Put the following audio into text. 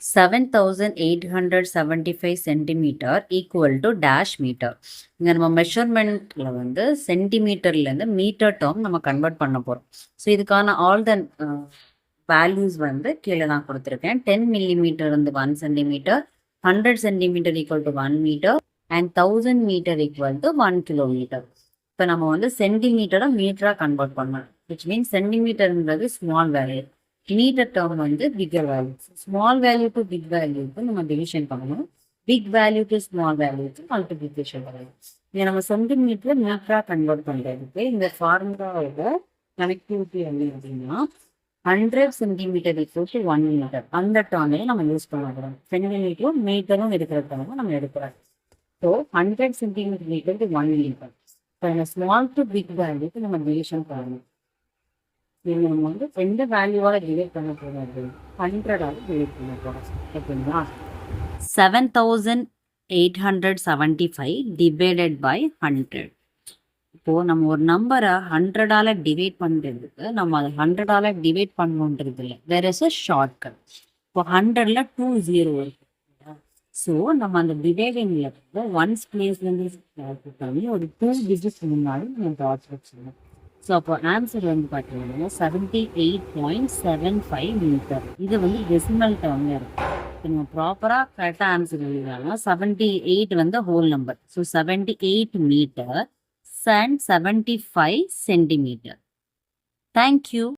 7875 centimetre equal to dash metre. இங்கே நம்ம மெஷர்மெண்ட்டில் வந்து சென்டிமீட்டர்லேருந்து மீட்டர் டேர்ம் நம்ம கன்வெர்ட் பண்ண போகிறோம். ஸோ இதுக்கான ஆல் த வேல்யூஸ் வந்து கீழே நான் கொடுத்துருக்கேன். 10 millimeter வந்து 1 centimeter, 100 centimeter equal to 1 meter and 1000 meter equal to 1 kilometer. இப்போ நம்ம வந்து சென்டிமீட்டரை மீட்டராக கன்வெர்ட் பண்ணணும். விச் மீன்ஸ் சென்டிமீட்டர்ன்றது ஸ்மால் வேல்யூ, மீட்டர் டேர்ம் வந்து bigger value. Small value to big வேல்யூக்கு நம்ம டிவிஷன் பண்ணணும், பிக் வேல்யூ டு ஸ்மால் வேல்யூக்கு மல்டிபிளிகேஷன் பண்ணணும். இதை நம்ம சென்டிமீட்டரை மீட்டராக கன்வெர்ட் பண்ணுறதுக்கு இந்த ஃபார்முலாவோட கனெக்டிவிட்டி என்ன அப்படின்னா 100 சென்டிமீட்டர் ஈக்குவல் டு 1 மீட்டர். அந்த டேர்மையும் நம்ம யூஸ் பண்ண போகிறோம். சென்டிமீட்டரும் மீட்டரும் இருக்கிற டேர்மை நம்ம எடுக்கிறோம். So 100 centimetre equal to 1 metre. இப்போ இந்த ஸ்மால் டு பிக் வேல்யூக்கு நம்ம டிவிஷன் பண்ணணும். இது நம்ம வந்து எந்த வேல்யூவால் டிவைட் பண்ண போகிறோம் அப்படின்னு 100ஆல் டிவைட் பண்ண போகிறோம். ஓகேங்களா? 7875 டிவைடட் பை 100. இப்போது நம்ம ஒரு நம்பரை 100ஆல் டிவைட் பண்ணுறதுக்கு நம்ம அதை 100ஆல் டிவைட் பண்ணணுன்றது இல்லை, வேர் இஸ் அ ஷார்ட்கட். இப்போ 100ல் 2 0 இருக்கு. ஸோ நம்ம அந்த டிவைடிங்கில் ஒன்ஸ் பிளேஸ்லேருந்து பண்ணி ஒரு 2 digits முன்னாடி நம்ம டாட் வச்சுருந்தோம். ஸோ அப்போ ஆன்சர் வந்து பார்த்தீங்கன்னா 78.75 மீட்டர். இது வந்து டெசிமல் டேர்மில் இருக்கும். இப்போ நம்ம ப்ராப்பராக கரெக்டாக ஆன்சர் எழுதினாலும் 78 வந்து whole number. So 78 metre and 75 centimeter. Thank you.